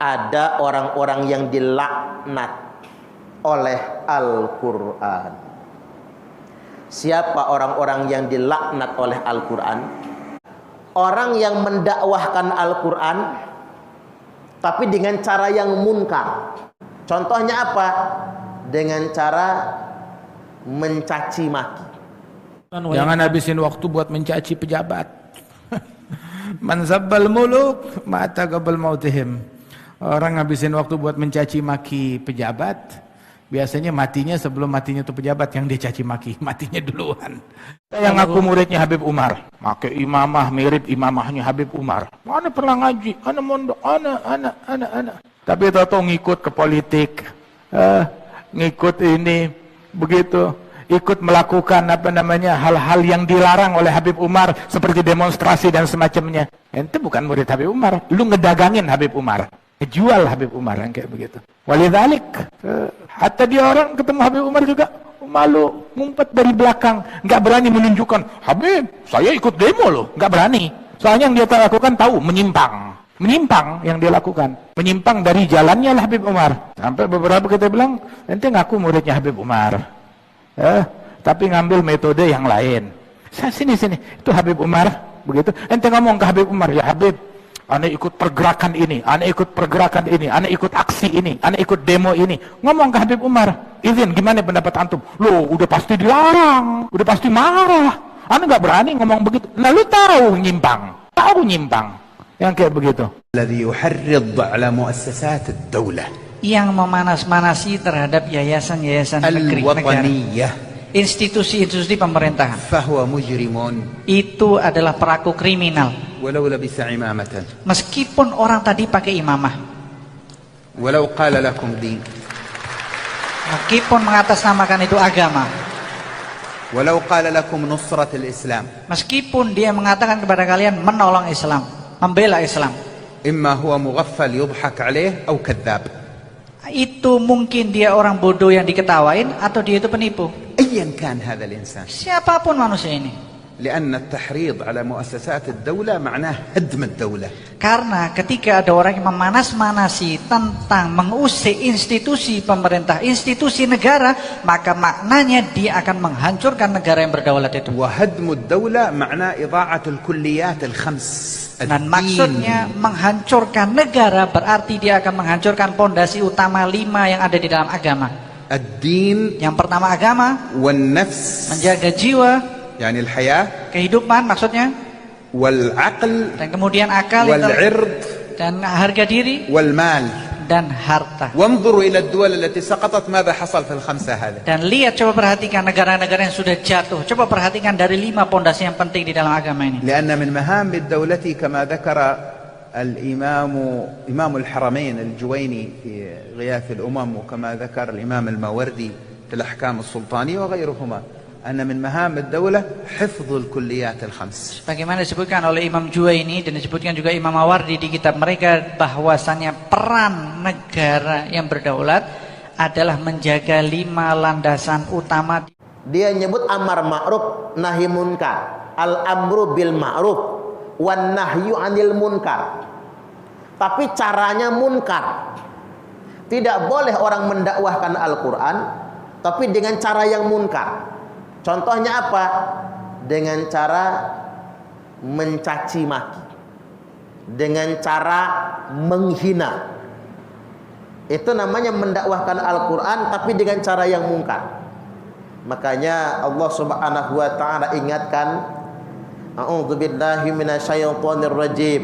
ada orang-orang yang dilaknat oleh Al-Quran. Siapa orang-orang yang dilaknat oleh Al-Quran? Orang yang mendakwahkan Al-Quran tapi dengan cara yang munkar. Contohnya apa? Dengan cara mencaci maki. Jangan habisin waktu buat mencaci pejabat. Man zabbal muluk mata qabl mautihim. Orang habisin waktu buat mencaci maki pejabat, biasanya matinya sebelum matinya tuh pejabat yang dia caci maki, matinya duluan. Yang ngaku muridnya Habib Umar, pakai imamah mirip imamahnya Habib Umar. Mana pernah ngaji, ana mondok, ana. Tapi tahu ngikut ke politik, ngikut ini begitu, ikut melakukan hal-hal yang dilarang oleh Habib Umar seperti demonstrasi dan semacamnya. Ente bukan murid Habib Umar, lu ngedagangin Habib Umar. Jual Habib Umar yang kayak begitu. Walidhalik, hatta dia orang ketemu Habib Umar juga malu, ngumpet dari belakang, nggak berani menunjukkan, Habib, saya ikut demo loh, nggak berani. Soalnya yang dia lakukan tahu menyimpang yang dia lakukan, menyimpang dari jalannya Habib Umar. Sampai beberapa kita bilang, ente ngaku muridnya Habib Umar, tapi ngambil metode yang lain. Sini, itu Habib Umar begitu. Ente ngomong ke Habib Umar, ya Habib, ane ikut pergerakan ini, ane ikut aksi ini, ane ikut demo ini. Ngomong ke Habib Umar, izin, gimana pendapat antum? Loh, udah pasti dilarang, udah pasti marah. Ane nggak berani ngomong begitu. Nah, lu tahu nyimpang, yang kayak begitu. Alladhi yuharrid ala muassasat ad-daulah, yang memanas-manasi terhadap yayasan-yayasan negeri negara, institusi-institusi pemerintahan. Fahuwa mujrimun, itu adalah pelaku kriminal. walau labisa imamatan, meskipun orang tadi pakai imamah, walau qala lakum din, meskipun mengatasnamakan itu agama, walau qala lakum nusrat al-islam, meskipun dia mengatakan kepada kalian menolong Islam, membela Islam. imma huwa mughaffal yudhak alaih atau kadzab. Itu mungkin dia orang bodoh yang diketawain, atau dia itu penipu. Ayyan kan hadzal insan, siapapun manusia ini. لأن التحريض على مؤسسات الدولة معناه هدم الدولة. Karena ketika ada orang yang memanas-manasi tentang mengusik institusi pemerintah, institusi negara, maka maknanya dia akan menghancurkan negara yang berdaulat itu. وهدم الدولة معناه إضاعة الكليات الخمس. Dan maksudnya menghancurkan negara berarti dia akan menghancurkan pondasi utama 5 yang ada di dalam agama. الدين, yang pertama agama, والنفس, menjaga jiwa, يعني الحياة, kehidupan maksudnya, والعقل, dan kemudian akal, والعرض, dan harga diri, والمال, dan harta. وانظروا إلى الدول التي سقطت ماذا حصل في الخمسة هذه. Dan lihat, coba perhatikan negara-negara yang sudah jatuh. Coba perhatikan dari 5 pondasi yang penting di dalam agama ini. لأن من مهام الدولة كما ذكر إمام الحرمين الجويني في غياث الأمم، وكما ذكر الإمام الماوردي في الأحكام السلطانية وغيرهما، أن من مهام الدولة حفظ الكليات الخمس. Bagaimana disebutkan oleh Imam Juwaini dan disebutkan juga Imam Mawardi di kitab mereka, bahwasanya peran negara yang berdaulat adalah menjaga 5 landasan utama. Dia nyebut amar ma'ruf nahi munkar, al-amru bil ma'ruf wan nahyu 'anil munkar. Tapi caranya munkar. Tidak boleh orang mendakwahkan Al-Qur'an tapi dengan cara yang munkar. Contohnya apa? Dengan cara mencaci maki, dengan cara menghina. Itu namanya mendakwahkan Al-Quran tapi dengan cara yang munkar. Makanya Allah Subhanahu wa ta'ala ingatkan, a'udzubillahi minasyaitonir rajim,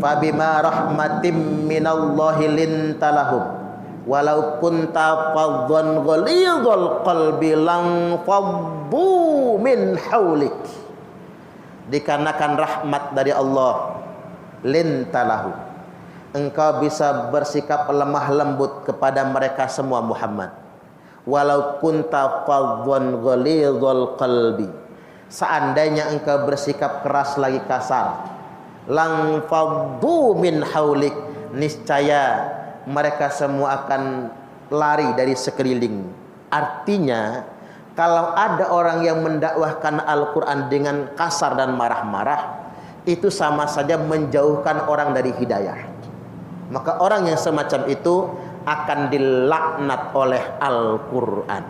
fabima rahmatim minallahi lintalahum walau kunta faddan ghalidhal qalbi lang faddu min haulik. Dikarenakan rahmat dari Allah, lintalahu, engkau bisa bersikap lemah lembut kepada mereka semua Muhammad. Walau kunta faddan ghalidhal qalbi, seandainya engkau bersikap keras lagi kasar, lang faddu min haulik, niscaya mereka semua akan lari dari sekeliling. Artinya, kalau ada orang yang mendakwahkan Al-Quran dengan kasar dan marah-marah, itu sama saja menjauhkan orang dari hidayah. maka orang yang semacam itu akan dilaknat oleh Al-Quran.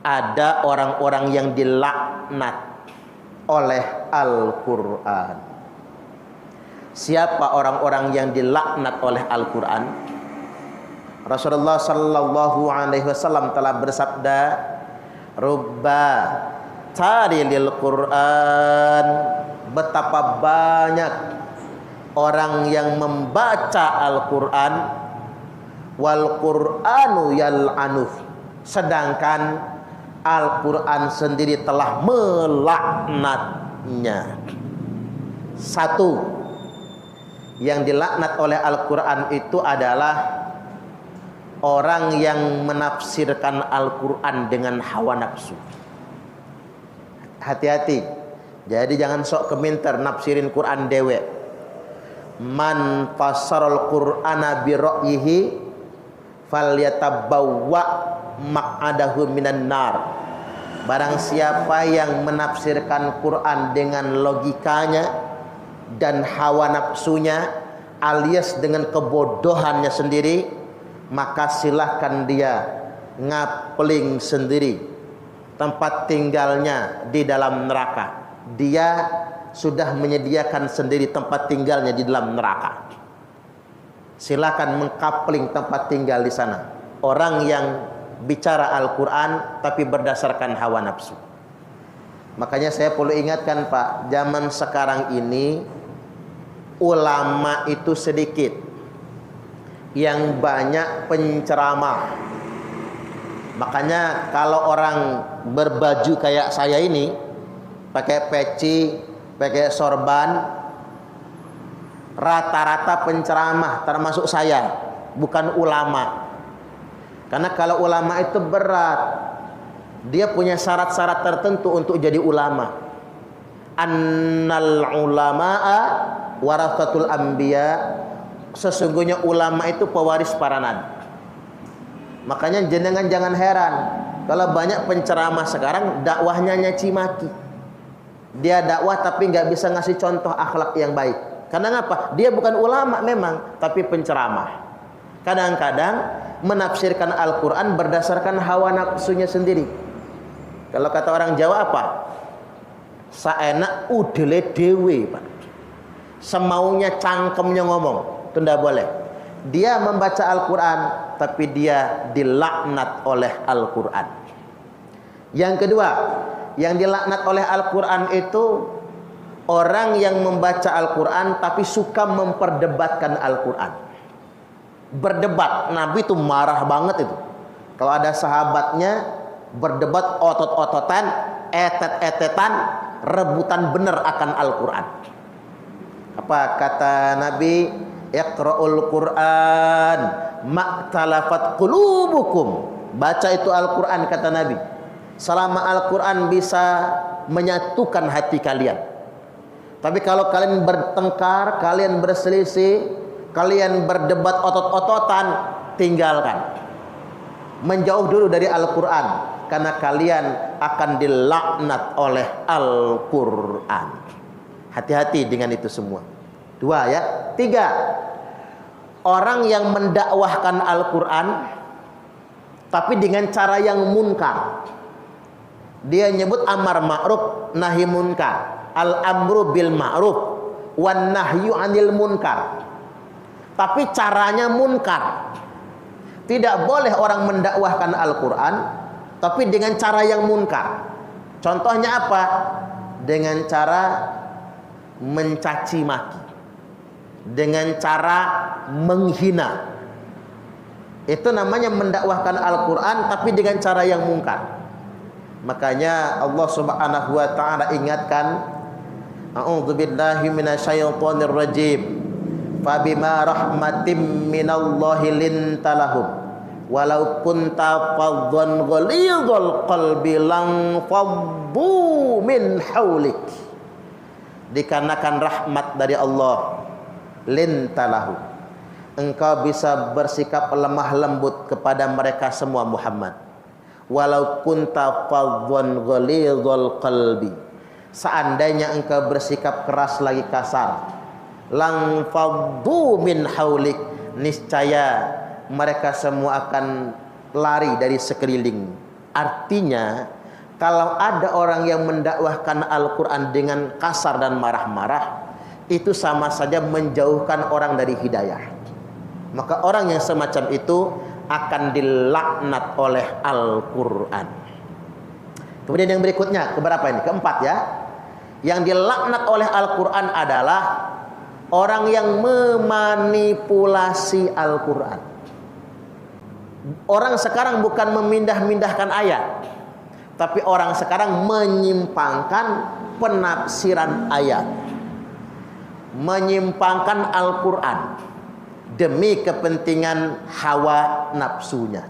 Ada orang-orang yang dilaknat oleh Al-Quran. Siapa orang-orang yang dilaknat oleh Al-Quran? Rasulullah sallallahu alaihi wasallam telah bersabda, "Rubba tarilil Quran." Betapa banyak orang yang membaca Al-Quran, wal Qur'anu yal'anuh, sedangkan Al-Quran sendiri telah melaknatnya. Satu, yang dilaknat oleh Al-Quran itu adalah orang yang menafsirkan Al-Quran dengan hawa nafsu. Hati-hati. Jadi jangan sok keminter nafsirin Quran dewe. Man fassarul Qur'ana bi ra'yihi falyatabawwa maq'adahu minan nar. Barang siapa yang menafsirkan Quran dengan logikanya dan hawa nafsunya alias dengan kebodohannya sendiri, maka silahkan dia ngapling sendiri tempat tinggalnya di dalam neraka. Dia sudah menyediakan sendiri tempat tinggalnya di dalam neraka. Silakan mengkapling tempat tinggal di sana. Orang yang bicara Al-Quran tapi berdasarkan hawa nafsu. Makanya saya perlu ingatkan Pak, zaman sekarang ini ulama itu sedikit, yang banyak penceramah. Makanya kalau orang berbaju kayak saya ini, pakai peci, pakai sorban, rata-rata penceramah, termasuk saya, bukan ulama. Karena kalau ulama itu berat, dia punya syarat-syarat tertentu untuk jadi ulama. Annal ulama'a warathatul anbiya, sesungguhnya ulama itu pewaris para nabi. Makanya jenengan jangan heran kalau banyak penceramah sekarang dakwahnya nyaci maki. Dia dakwah tapi nggak bisa ngasih contoh akhlak yang baik. Karena ngapa? Dia bukan ulama memang, tapi penceramah. Kadang-kadang menafsirkan Al-Quran berdasarkan hawa nafsunya sendiri. Kalau kata orang Jawa apa? Saenak udele dewe, Pak. Semaunya cangkemnya ngomong, itu tidak boleh. Dia membaca Al-Quran tapi dia dilaknat oleh Al-Quran. Yang kedua, yang dilaknat oleh Al-Quran itu orang yang membaca Al-Quran tapi suka memperdebatkan Al-Quran. Berdebat, Nabi itu marah banget itu. Kalau ada sahabatnya berdebat otot-ototan, etet-etetan, rebutan benar akan Al-Quran. Apa kata Nabi? Iqra'ul Qur'an ma'talafat qulubukum. Baca itu Al-Quran kata Nabi. Selama Al-Quran bisa menyatukan hati kalian. Tapi kalau kalian bertengkar, kalian berselisih, kalian berdebat otot-ototan, tinggalkan. Menjauh dulu dari Al-Quran, karena kalian akan dilaknat oleh Al-Quran. Hati-hati dengan itu semua. Dua ya. Tiga, orang yang mendakwahkan Al-Quran tapi dengan cara yang munkar. Dia nyebut amar ma'ruf nahi munkar, al-amru bil ma'ruf wan nahyu anil munkar, tapi caranya munkar. Tidak boleh orang mendakwahkan Al-Quran tapi dengan cara yang munkar. Contohnya apa? Dengan cara mencaci maki, dengan cara menghina. Itu namanya mendakwahkan Al-Quran tapi dengan cara yang munkar. Makanya Allah Subhanahu wa taala ingatkan, a'udzubillahi minasyaitonir rajim. Fabima rahmatim minallahi lintalahum walau kunta faddan ghalidhal qalbi lang faddu min haulik. Dikarenakan rahmat dari Allah, lintalahu, engkau bisa bersikap lemah lembut kepada mereka semua Muhammad. walau kunta fadwan ghalidhal qalbi, seandainya engkau bersikap keras lagi kasar, lang faddu min haulik, niscaya mereka semua akan lari dari sekeliling. Artinya kalau ada orang yang mendakwahkan Al-Quran dengan kasar dan marah-marah, itu sama saja menjauhkan orang dari hidayah. Maka orang yang semacam itu akan dilaknat oleh Al-Quran. Kemudian yang berikutnya, keberapa ini? Keempat ya. Yang dilaknat oleh Al-Quran adalah orang yang memanipulasi Al-Quran. Orang sekarang bukan memindah-mindahkan ayat, tapi orang sekarang menyimpangkan penafsiran ayat, menyimpangkan Al-Quran demi kepentingan hawa nafsunya.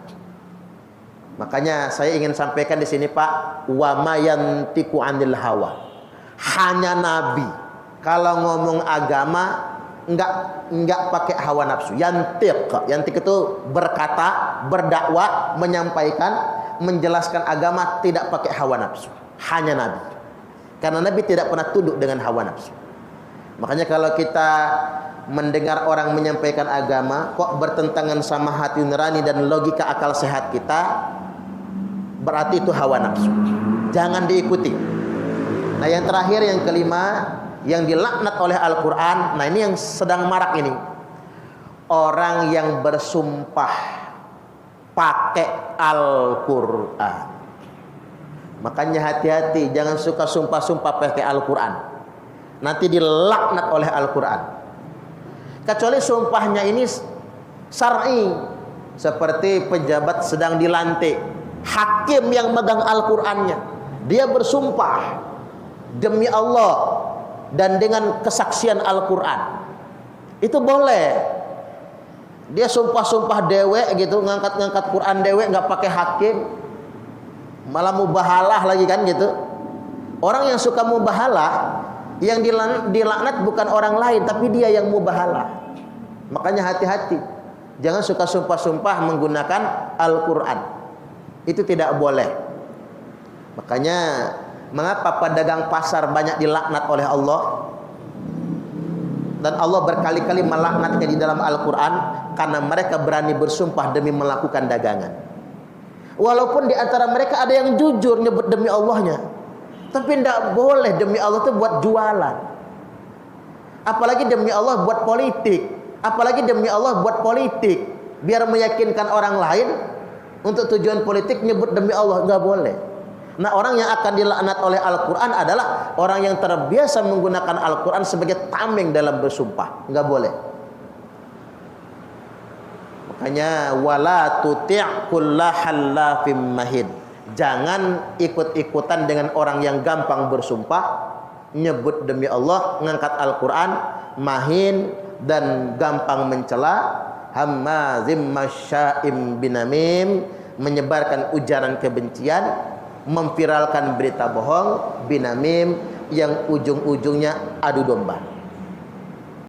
Makanya saya ingin sampaikan di sini Pak, wa ma yantiqu 'anil hawa. Hanya Nabi kalau ngomong agama enggak pakai hawa nafsu. Yantiq itu berkata, berdakwah, menyampaikan, menjelaskan agama tidak pakai hawa nafsu. Hanya Nabi. Karena Nabi tidak pernah tunduk dengan hawa nafsu. Makanya kalau kita mendengar orang menyampaikan agama kok bertentangan sama hati nurani dan logika akal sehat kita, berarti itu hawa nafsu. Jangan diikuti. Nah yang terakhir, yang kelima, yang dilaknat oleh Al-Quran. Nah ini yang sedang marak ini, orang yang bersumpah pakai Al-Quran. Makanya hati-hati, jangan suka sumpah-sumpah pakai Al-Quran, nanti dilaknat oleh Al-Quran. Kecuali sumpahnya ini syar'i, seperti pejabat sedang dilantik, hakim yang megang Al-Qurannya, dia bersumpah demi Allah dan dengan kesaksian Al-Quran, itu boleh. Dia sumpah-sumpah dewek gitu, ngangkat-ngangkat Quran dewek, nggak pakai hakim, malah mubahalah lagi kan gitu. Orang yang suka mubahalah, yang dilaknat bukan orang lain, tapi dia yang mubahalah. Makanya hati-hati, jangan suka sumpah-sumpah menggunakan Al-Quran, itu tidak boleh. Makanya mengapa pedagang pasar banyak dilaknat oleh Allah? Dan Allah berkali-kali melaknatnya di dalam Al-Quran, karena mereka berani bersumpah demi melakukan dagangan. Walaupun di antara mereka ada yang jujur nyebut demi Allahnya, tapi tidak boleh demi Allah itu buat jualan. Apalagi demi Allah buat politik. Apalagi demi Allah buat politik, biar meyakinkan orang lain untuk tujuan politik, nyebut demi Allah, nggak boleh. Nah orang yang akan dilaknat oleh Al-Quran adalah orang yang terbiasa menggunakan Al-Quran sebagai tameng dalam bersumpah. Nggak boleh. Makanya wala tuti' kulla hallafim mahin. Jangan ikut-ikutan dengan orang yang gampang bersumpah, nyebut demi Allah, ngangkat Al-Quran, mahin dan gampang mencela, hammazim masya'im binamim, menyebarkan ujaran kebencian, memviralkan berita bohong, binamim, yang ujung-ujungnya adu domba.